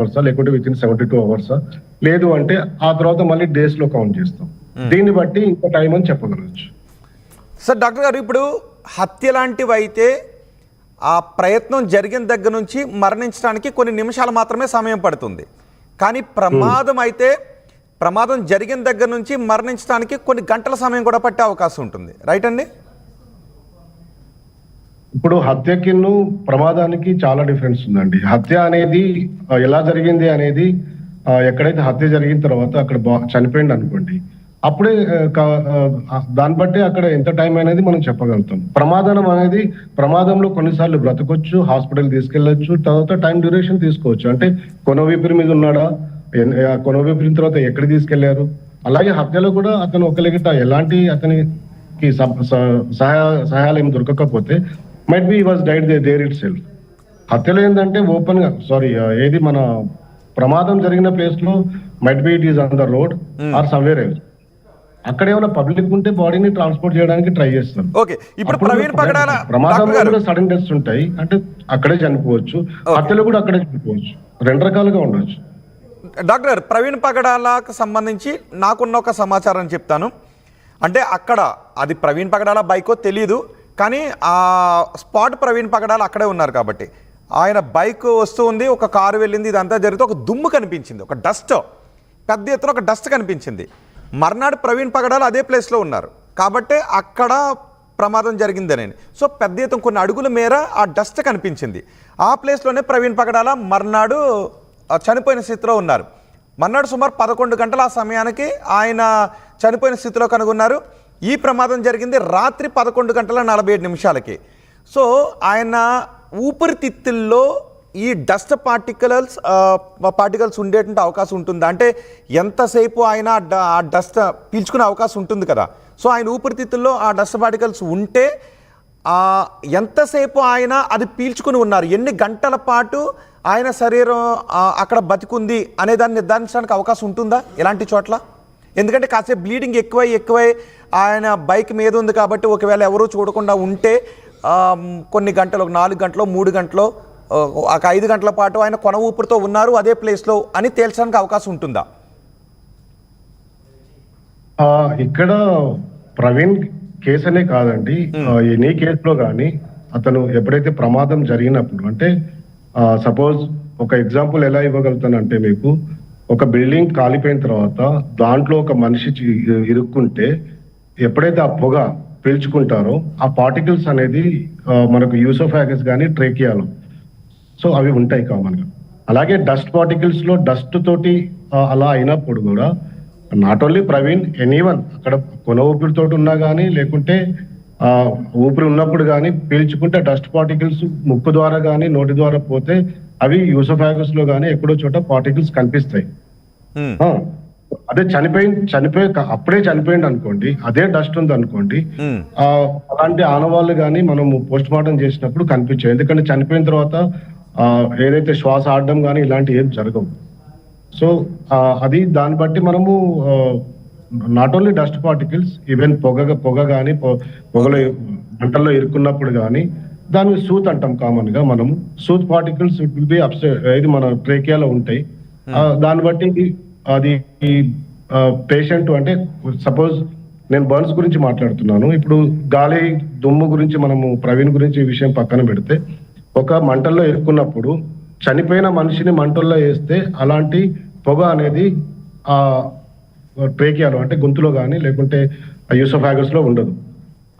అవర్సా లేకుంటే with in 72 అవర్సా, లేదు అంటే ఆ తర్వాత మళ్ళీ డేస్ లో కౌంట్ చేస్తాం. దీన్ని బట్టి ఇంత టైం అని చెప్పగలవచ్చు. సార్ డాక్టర్ గారు, ఇప్పుడు హత్య లాంటివి అయితే ఆ ప్రయత్నం జరిగిన దగ్గర నుంచి మరణించడానికి కొన్ని నిమిషాలు మాత్రమే సమయం పడుతుంది. కానీ ప్రమాదం జరిగిన దగ్గర నుంచి మరణించడానికి కొన్ని గంటల సమయం కూడా పట్టే అవకాశం ఉంటుంది. రైట్ అండి? ఇప్పుడు హత్యకి ప్రమాదానికి చాలా డిఫరెన్స్ ఉందండి. హత్య అనేది ఎలా జరిగింది అనేది, ఎక్కడైతే హత్య జరిగిన తర్వాత అక్కడ చనిపోయింది అనుకోండి, అప్పుడే దాన్ని బట్టి అక్కడ ఎంత టైం అనేది మనం చెప్పగలుగుతాం. ప్రమాదంలో కొన్నిసార్లు బ్రతకొచ్చు, హాస్పిటల్ తీసుకెళ్లొచ్చు, తర్వాత టైం డ్యూరేషన్ తీసుకోవచ్చు. అంటే కొన ఊపిరి మీద ఉన్నాడా, కొన ఊపిరిన తర్వాత ఎక్కడ తీసుకెళ్లారు. అలాగే హత్యలో కూడా అతను ఒకలిగిట ఎలాంటి అతనికి సహాయాలు ఏమి దొరకకపోతే might be was died there ఇట్ సెల్ఫ్. హత్యలో ఏంటంటే ఓపెన్ గా ఏది మన ప్రమాదం జరిగిన ప్లేస్ లో might be it is on the road or somewhere else. అక్కడ ఏమైనా పబ్లిక్ ఉంటే బాడీని ట్రాన్స్పోర్ట్ చేయడానికి ట్రై చేస్తారు. ప్రమాదంలో కూడా సడన్ డెత్స్ ఉంటాయి, అంటే అక్కడే చనిపోవచ్చు. హత్యలో కూడా అక్కడే చనిపోవచ్చు. రెండు రకాలుగా ఉండొచ్చు. డాక్టర్, ప్రవీణ్ పగడాలకు సంబంధించి నాకున్న ఒక సమాచారం చెప్తాను. అంటే అక్కడ అది ప్రవీణ్ పగడాల బైకో తెలీదు, కానీ ఆ స్పాట్ ప్రవీణ్ పగడాల అక్కడే ఉన్నారు కాబట్టి ఆయన బైక్ వస్తూ ఉంది, ఒక కారు వెళ్ళింది, ఇదంతా జరిగితే ఒక దుమ్ము కనిపించింది, ఒక డస్ట్, పెద్ద ఎత్తున ఒక డస్ట్ కనిపించింది. మర్నాడు ప్రవీణ్ పగడాల అదే ప్లేస్లో ఉన్నారు కాబట్టి అక్కడ ప్రమాదం జరిగిందని. సో పెద్ద ఎత్తున కొన్ని అడుగుల మేర ఆ డస్ట్ కనిపించింది. ఆ ప్లేస్లోనే ప్రవీణ్ పగడాల మర్నాడు చనిపోయిన స్థితిలో ఉన్నారు. మర్నాడు సుమారు 11 గంటల ఆ సమయానికి ఆయన చనిపోయిన స్థితిలో కనుగొన్నారు. ఈ ప్రమాదం జరిగింది రాత్రి 11 గంటల 47 నిమిషాలకి. సో ఆయన ఊపిరితిత్తుల్లో ఈ డస్ట్ పార్టికల్స్ ఉండేటువంటి అవకాశం ఉంటుందా? అంటే ఎంతసేపు ఆయన ఆ డస్ట్ పీల్చుకునే అవకాశం ఉంటుంది కదా. సో ఆయన ఊపిరితిత్తుల్లో ఆ డస్ట్ పార్టికల్స్ ఉంటే ఎంతసేపు ఆయన అది పీల్చుకుని ఉన్నారు, ఎన్ని గంటల పాటు ఆయన శరీరం అక్కడ బతికుంది అనే దాన్ని నిర్ధారించడానికి అవకాశం ఉంటుందా ఎలాంటి చోట్ల? ఎందుకంటే కాసేపు బ్లీడింగ్ ఎక్కువై ఆయన బైక్ మీద ఉంది కాబట్టి ఒకవేళ ఎవరూ చూడకుండా ఉంటే కొన్ని గంటలు, 4 గంటలు, 3 గంటలు, ఒక 5 గంటల పాటు ఆయన కొన ఊపిరితో ఉన్నారు అదే ప్లేస్లో అని తేల్చడానికి అవకాశం ఉంటుందా? ఇక్కడ ప్రవీణ్ కేసు అనే కాదండి, ఎనీ కేసులో కానీ అతను ఎప్పుడైతే ప్రమాదం జరిగినప్పుడు, అంటే సపోజ్ ఒక ఎగ్జాంపుల్ ఎలా ఇవ్వగలుగుతానంటే, మీకు ఒక బిల్డింగ్ కాలిపోయిన తర్వాత దాంట్లో ఒక మనిషి ఇరుక్కుంటే ఎప్పుడైతే ఆ పొగ పీల్చుకుంటారో ఆ పార్టికల్స్ అనేది మనకు యూసోఫాగస్ కానీ ట్రేకియాలో, సో అవి ఉంటాయి కామన్ గా. అలాగే డస్ట్ పార్టికల్స్ లో డస్ట్ తోటి అలా అయినప్పుడు కూడా నాట్ ఓన్లీ ప్రవీణ్, ఎనీవన్ అక్కడ కొన ఊపిరితో ఉన్నా కానీ లేకుంటే ఊపిరి ఉన్నప్పుడు కానీ పీల్చుకుంటే డస్ట్ పార్టికల్స్ ముక్కు ద్వారా కానీ నోటి ద్వారా పోతే అవి యూసోఫాగస్ లో కానీ ఎక్కడో చోట పార్టికల్స్ కనిపిస్తాయి. అదే అప్పుడే చనిపోయింది అనుకోండి, అదే డస్ట్ ఉంది అనుకోండి, అలాంటి ఆనవాళ్ళు కానీ మనము పోస్ట్ మార్టం చేసినప్పుడు కనిపించాయి. ఎందుకంటే చనిపోయిన తర్వాత ఏదైతే శ్వాస ఆడడం కానీ ఇలాంటి ఏం జరగవు. సో అది దాన్ని బట్టి మనము not only dust particles, even పొగ కానీ పొగలో మంటల్లో ఇరుక్కున్నప్పుడు కానీ దాన్ని సూత్ అంటాం కామన్ గా మనము. సూత్ పార్టికల్స్ ఇట్ విల్ బి ఇది మన ట్రేకియాలో ఉంటాయి. దాన్ని బట్టి అది పేషెంట్, అంటే సపోజ్ నేను బర్న్స్ గురించి మాట్లాడుతున్నాను, ఇప్పుడు గాలి దుమ్ము గురించి మనము ప్రవీణ్ గురించి ఈ విషయం పక్కన పెడితే, ఒక మంటల్లో ఇరుక్కున్నప్పుడు చనిపోయిన మనిషిని మంటల్లో వేస్తే అలాంటి పొగ అనేది ఆ ట్రేకియాలో అంటే గొంతులో కానీ లేకుంటే యూసోఫాగస్ లో ఉండదు.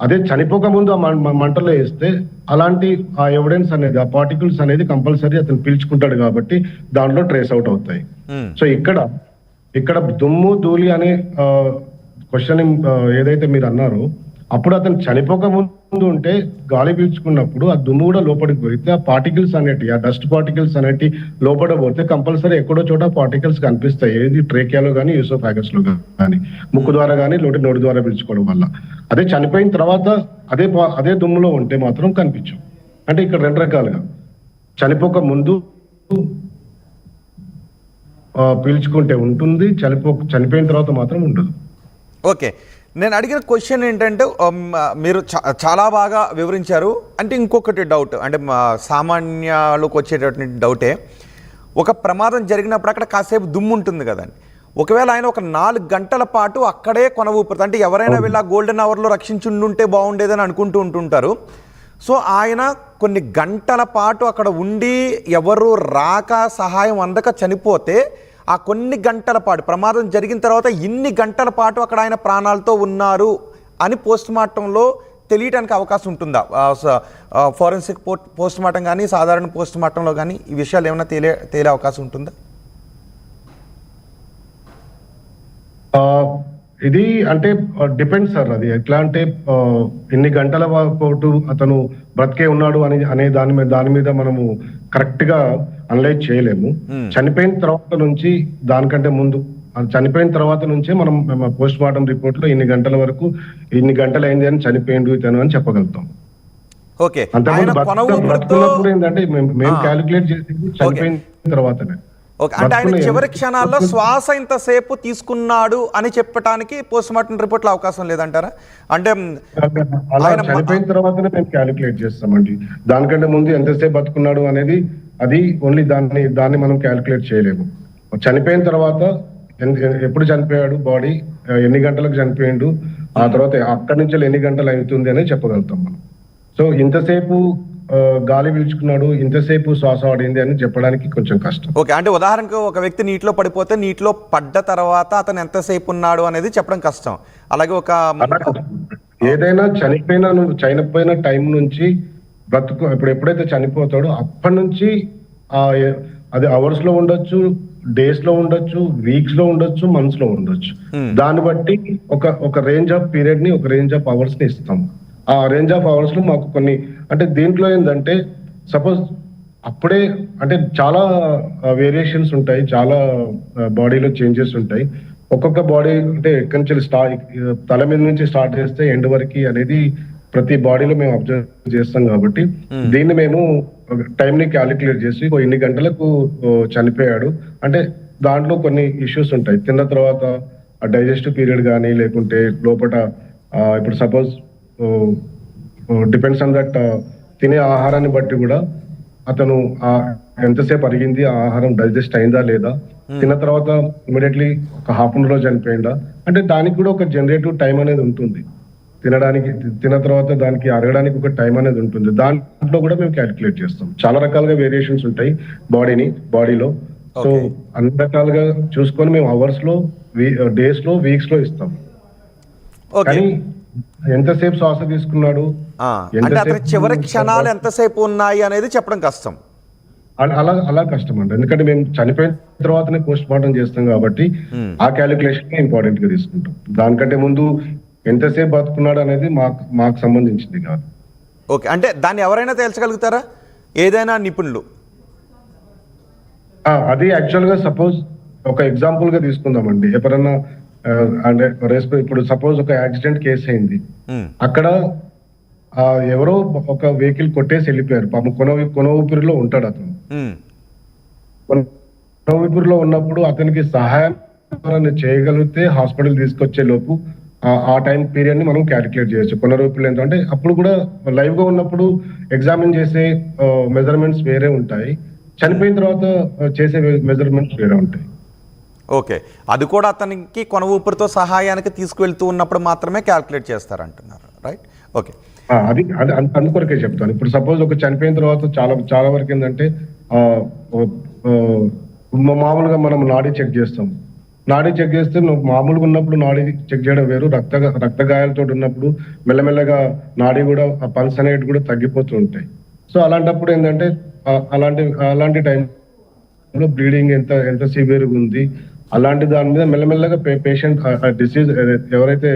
అదే చనిపోక ముందు ఆ మంటల్లో వేస్తే అలాంటి ఆ ఎవిడెన్స్ అనేది, ఆ పార్టికల్స్ అనేది కంపల్సరీ అతను పీల్చుకుంటాడు కాబట్టి దాంట్లో ట్రేస్ అవుట్ అవుతాయి. సో ఇక్కడ దుమ్ము ధూళి అనే క్వశ్చన్ ఏదైతే మీరు అన్నారో, అప్పుడు అతను చనిపోక ముందు ఉంటే గాలి పీల్చుకున్నప్పుడు ఆ దుమ్ము కూడా లోపలికి పోతే ఆ పార్టికల్స్ అనేటి, ఆ డస్ట్ పార్టికల్స్ అనేటి లోపల పోతే కంపల్సరీ ఎక్కడో చోట పార్టికల్స్ కనిపిస్తాయి. ఏది ట్రేకియాలో కానీ యూసోఫాగస్ లో కానీ, ముక్కు ద్వారా కానీ నోటి ద్వారా పీల్చుకోవడం వల్ల. అదే చనిపోయిన తర్వాత అదే దుమ్ములో ఉంటే మాత్రం కనిపించవు. అంటే ఇక్కడ రెండు రకాలుగా, చనిపోక ముందు పీల్చుకుంటే ఉంటుంది, చనిపోయిన తర్వాత మాత్రం ఉండదు. ఓకే, నేను అడిగిన క్వశ్చన్ ఏంటంటే, మీరు చాలా బాగా వివరించారు. అంటే ఇంకొకటి డౌట్, అంటే సామాన్యాలకు వచ్చేటటువంటి డౌటే, ఒక ప్రమాదం జరిగినప్పుడు అక్కడ కాసేపు దుమ్ము ఉంటుంది కదండి. ఒకవేళ ఆయన ఒక 4 గంటల పాటు అక్కడే కొన ఊపిరి, అంటే ఎవరైనా వెళ్ళి ఆ గోల్డెన్ అవర్లో రక్షించుంటే బాగుండేదని అనుకుంటూ ఉంటుంటారు. సో ఆయన కొన్ని గంటల పాటు అక్కడ ఉండి ఎవరు రాక సహాయం అందక చనిపోతే ఆ కొన్ని గంటల పాటు, ప్రమాదం జరిగిన తర్వాత ఇన్ని గంటల పాటు అక్కడ ఆయన ప్రాణాలతో ఉన్నారు అని పోస్ట్ మార్టంలో తెలియడానికి అవకాశం ఉంటుందా? ఫోరెన్సిక్ పోస్ట్ మార్టం కానీ సాధారణ పోస్ట్ మార్టంలో కానీ ఈ విషయాలు ఏమైనా తేలే అవకాశం ఉంటుందా? ఇది అంటే డిపెండ్ సార్. అది ఎట్లా అంటే ఎన్ని గంటల పాటు అతను బ్రతికే ఉన్నాడు అనే దాని మీద మనము కరెక్ట్ గా అనలైజ్ చేయలేము. చనిపోయిన తర్వాత నుంచి, దానికంటే ముందు, చనిపోయిన తర్వాత నుంచే మనం పోస్ట్ మార్టం రిపోర్ట్ లో ఇన్ని గంటల వరకు, ఇన్ని గంటలు అయింది అని చనిపోయిండు ఇతను అని చెప్పగలుగుతాం. ఓకే, అంతకుముందు బ్రతుకున్నప్పుడు ఏంటంటే మేము క్యాలిక్యులేట్ చేసి చనిపోయిన తర్వాతనే. ఓకే, అంటే ఆయన చివరి క్షణాల్లో శ్వాస ఇంతసేపు తీసుకున్నాడు అని చెప్పడానికి పోస్ట్ మార్టం రిపోర్ట్ లో అవకాశం లేదంటారా? అంటే అలా చనిపోయిన తర్వాతనే మేము క్యాలిక్యులేట్ చేస్తామండి. దానికంటే ముందు ఎంతసేపు బతుకున్నాడు అనేది అది ఓన్లీ దాన్ని మనం క్యాలిక్యులేట్ చేయలేము. చనిపోయిన తర్వాత ఎప్పుడు చనిపోయాడు, బాడీ ఎన్ని గంటలకు చనిపోయిండు, ఆ తర్వాత అక్కడి నుంచి ఎన్ని గంటలు అవుతుంది అనేది చెప్పగలుగుతాం మనం. సో ఇంతసేపు గాలి పీల్చుకున్నాడు, ఇంతసేపు శ్వాస ఆడింది అని చెప్పడానికి కొంచెం కష్టం. ఓకే, అంటే ఉదాహరణకు ఒక వ్యక్తి నీటిలో పడిపోతే నీటిలో పడ్డ తర్వాత అతను ఎంతసేపు ఉన్నాడు అనేది చెప్పడం కష్టం. అలాగే ఒక ఏదైనా చనిపోయిన టైం నుంచి ఇప్పుడు ఎప్పుడైతే చనిపోతాడో అప్పటి నుంచి అది అవర్స్ లో ఉండొచ్చు, డేస్ లో ఉండొచ్చు, వీక్స్ లో ఉండొచ్చు, మంత్స్ లో ఉండొచ్చు. దాన్ని బట్టి ఒక రేంజ్ ఆఫ్ పీరియడ్ ని, ఒక రేంజ్ ఆఫ్ అవర్స్ ని ఇస్తాం. ఆ రేంజ్ ఆఫ్ అవర్స్ లో మాకు కొన్ని, అంటే దీంట్లో ఏంటంటే సపోజ్ అప్పుడే అంటే చాలా వేరియేషన్స్ ఉంటాయి, చాలా బాడీలో చేంజెస్ ఉంటాయి. ఒక్కొక్క బాడీ అంటే ఎక్కడి నుంచి తల మీద నుంచి స్టార్ట్ చేస్తే ఎండ్ వరకు అనేది ప్రతి బాడీలో మేము అబ్జర్వ్ చేస్తాం. కాబట్టి దీన్ని మేము టైం ని క్యాలిక్యులేట్ చేసి ఇన్ని గంటలకు చనిపోయాడు అంటే దాంట్లో కొన్ని ఇష్యూస్ ఉంటాయి. తిన్న తర్వాత డైజెస్టివ్ పీరియడ్ కానీ, లేకుంటే లోపల ఇప్పుడు సపోజ్ డిపెండ్స్ ఆన్ దట్ తినే ఆహారాన్ని బట్టి కూడా అతను ఎంతసేపు అరిగింది, ఆ ఆహారం డైజెస్ట్ అయిందా లేదా, తిన్న తర్వాత ఇమీడియట్లీ ఒక హాఫ్ అన్ అవర్ లో చనిపోయిందా అంటే దానికి కూడా ఒక జనరేటివ్ టైం అనేది ఉంటుంది. తిన్న తర్వాత దానికి అరగడానికి ఒక టైం అనేది ఉంటుంది. దాంట్లో కూడా మేము క్యాలిక్యులేట్ చేస్తాం. చాలా రకాలుగా వేరియేషన్స్ ఉంటాయి బాడీలో. సో అన్ని రకాలుగా చూసుకొని మేము అవర్స్ లో, డేస్ లో, వీక్స్ లో ఇస్తాం. కానీ ఎంతసేపు శ్వాస తీసుకున్నాడు, అంటే అతని చివరి క్షణాలు ఎంతసేపు ఉన్నాయి అనేది చెప్పడం కష్టం. అలా కష్టం అండి. ఎందుకంటే మేము చనిపోయిన తర్వాతనే పోస్ట్ మార్టం చేస్తాం కాబట్టి ఆ క్యాలిక్యులేషన్ ఇంపార్టెంట్ గా తీసుకుంటాం. దానికంటే ముందు ఎంతసేపు బతుకున్నాడు అనేది మాకు సంబంధించింది కాదు. ఓకే, అంటే దాన్ని ఎవరైనా తేల్చగలుగుతారా, ఏదైనా నిపుణులు? అది యాక్చువల్ గా సపోజ్ ఒక ఎగ్జాంపుల్ గా తీసుకుందామండి. ఎవరన్నా అంటే ఇప్పుడు సపోజ్ ఒక యాక్సిడెంట్ కేసు అయింది, అక్కడ ఎవరో ఒక వెహికల్ కొట్టేసి వెళ్ళిపోయారు. పాపం కొన ఊపిరిలో ఉంటాడు అతను. కొన ఊపిరిలో ఉన్నప్పుడు అతనికి సహాయం చేయగలిగితే హాస్పిటల్ తీసుకొచ్చే లోపు ఆ టైం పీరియడ్ ని మనం క్యాలిక్యులేట్ చేయొచ్చు. కొన ఊపిరిలో ఎంత అంటే అప్పుడు కూడా లైవ్ గా ఉన్నప్పుడు ఎగ్జామిన్ చేసే మెజర్మెంట్స్ వేరే ఉంటాయి, చనిపోయిన తర్వాత చేసే మెజర్మెంట్స్ వేరే ఉంటాయి. ఓకే, అది కూడా అతనికి కొన ఊపిరితో సహాయానికి తీసుకువెళ్తూ ఉన్నప్పుడు మాత్రమే క్యాల్కులేట్ చేస్తారంటున్నారు, రైట్? ఓకే, అది అందుకొరకే చెప్తాను. ఇప్పుడు సపోజ్ ఒక చనిపోయిన తర్వాత చాలా వరకు ఏంటంటే మామూలుగా మనం నాడీ చెక్ చేస్తాం. నాడీ చెక్ చేస్తే మామూలుగా ఉన్నప్పుడు నాడీ చెక్ చేయడం వేరు, రక్త గాయాలతో ఉన్నప్పుడు మెల్లమెల్లగా నాడీ కూడా, పల్స్ అనేవి కూడా తగ్గిపోతూ ఉంటాయి. సో అలాంటప్పుడు ఏంటంటే అలాంటి టైంలో బ్లీడింగ్ ఎంత సివియర్గా ఉంది, అలాంటి దాని మీద మెల్లమెల్లగా పేషెంట్ డిసీజ్ ఎవరైతే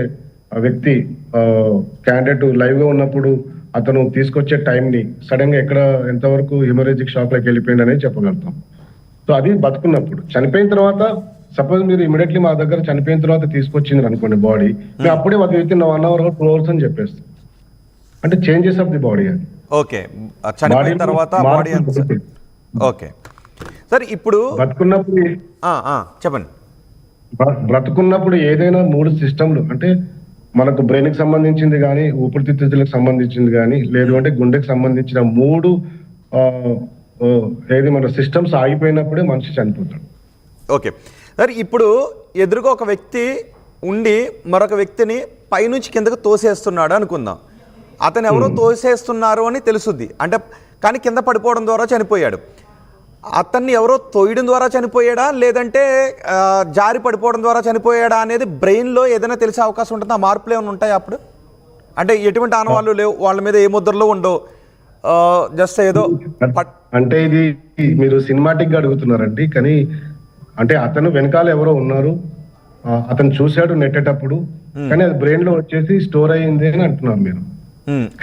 వ్యక్తి క్యాండిడేట్ లైవ్ గా ఉన్నప్పుడు అతను తీసుకొచ్చే టైం ని సడన్ గా ఎంతవరకు హిమరేజిక్ షాక్ లోకి వెళ్ళిపోయింది అనేది చెప్పగలుగుతాం. సో అది బతుకున్నప్పుడు. చనిపోయిన తర్వాత సపోజ్ మీరు ఇమీడియట్లీ మా దగ్గర చనిపోయిన తర్వాత తీసుకొచ్చింది అనుకోండి బాడీ, మేము అప్పుడే అది విత్ ఇన్ 1 hour 2 hours అని చెప్పేస్తాం. అంటే చేంజెస్ ఆఫ్ ది బాడీ అది. ఓకే, చనిపోయిన తర్వాత బాడీ. ఓకే సరే, ఇప్పుడు బతుకున్నప్పుడు చెప్పండి. బ్రతుకున్నప్పుడు ఏదైనా 3 సిస్టమ్లు అంటే మనకు బ్రెయిన్ కి సంబంధించింది కానీ, ఊపిరితిత్తులకు సంబంధించింది కానీ, లేదు అంటే గుండెకి సంబంధించిన 3 ఏది మన సిస్టమ్స్ ఆగిపోయినప్పుడే మనిషి చనిపోతాడు. ఓకే సార్, ఇప్పుడు ఎదురుగా ఒక వ్యక్తి ఉండి మరొక వ్యక్తిని పైనుంచి కిందకు తోసేస్తున్నాడు అనుకుందాం. అతను ఎవరో తోసేస్తున్నారు అని తెలుసుద్ది, అంటే కానీ కింద పడిపోవడం ద్వారా చనిపోయాడు. అతన్ని ఎవరో తోయడం ద్వారా చనిపోయాడా లేదంటే జారి పడిపోవడం ద్వారా చనిపోయాడా అనేది బ్రెయిన్లో ఏదైనా తెలిసే అవకాశం ఉంటుంది? ఆ మార్పులు ఏమైనా ఉంటాయి అప్పుడు? అంటే ఎటువంటి ఆనవాళ్ళు లేవు, వాళ్ళ మీద ఏ ముద్రలు ఉండవు, జస్ట్ ఏదో అంటే ఇది మీరు సినిమాటిక్ గా అడుగుతున్నారండి. కానీ అంటే అతను వెనకాల ఎవరో ఉన్నారు, అతను చూశాడు నెట్టేటప్పుడు, కానీ అది బ్రెయిన్ లో వచ్చేసి స్టోర్ అయ్యింది అని అంటున్నారు మీరు.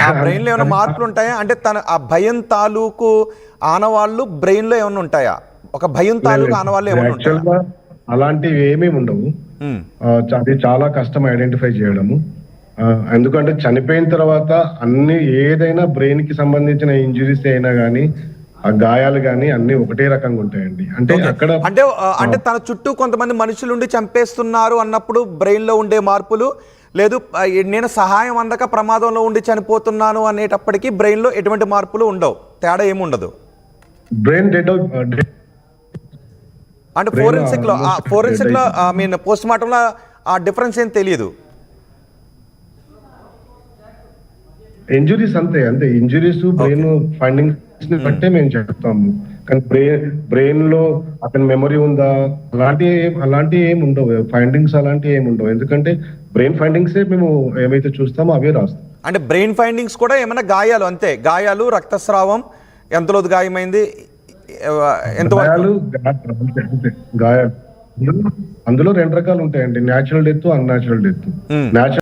ఆ బ్రెయిన్ లో ఏమైనా మార్పులు ఉంటాయా? అంటే తన ఆ భయం తాలూకు ఆనవాళ్ళు బ్రెయిన్ లో ఏమైనా ఉంటాయా? ఒక భయం తాలూకు ఆనవాళ్ళు ఏమైనా ఉంటాయా? అలాంటివి ఏమీ ఉండవు. అది చాలా కష్టం ఐడెంటిఫై చేయడము. ఎందుకంటే చనిపోయిన తర్వాత అన్ని ఏదైనా బ్రెయిన్ కి సంబంధించిన ఇంజురీస్ అయినా కానీ ఆ గాయాలు కానీ అన్ని ఒకటే రకంగా ఉంటాయండి. అంటే అక్కడ అంటే తన చుట్టూ కొంతమంది మనుషులు ఉండి చంపేస్తున్నారు అన్నప్పుడు బ్రెయిన్ లో ఉండే మార్పులు లేదు, నేను సహాయం అందక ప్రమాదంలో ఉండి చనిపోతున్నాను అనేటప్పటికీ బ్రెయిన్ లో ఎటువంటి మార్పులు ఉండవు, తేడా ఏముండదు. బ్రెయిన్ డెడ్ అంటే ఫోరెన్సిక్ లో ఐ మీన్ పోస్ట్ మార్టం లో ఆ డిఫరెన్స్ ఏం తెలియదు. ఇంజురీస్ అంతే ఇంజురీస్ బ్రెయిన్ ఫైండింగ్స్ ని బట్టే మేము చెప్తాము. కానీ బ్రెయిన్ లో అతని మెమరీ ఉందా అలాంటి ఏమి ఉండవు, ఫైండింగ్స్ అలాంటివి ఏమి ఉండవు. ఎందుకంటే బ్రెయిన్ ఫైండింగ్స్ మేము ఏమైతే చూస్తామో అవే రాస్తాం. అంటే బ్రెయిన్ ఫైండింగ్స్ కూడా ఏమైనా గాయాలు అంతే, గాయాలు, రక్తస్రావం, ఎంతలో గాయమైంది, గాయాలు అందులో 2 రకాలు ఉంటాయండి, న్యాచురల్ డెత్, అన్యాచురల్ డెత్.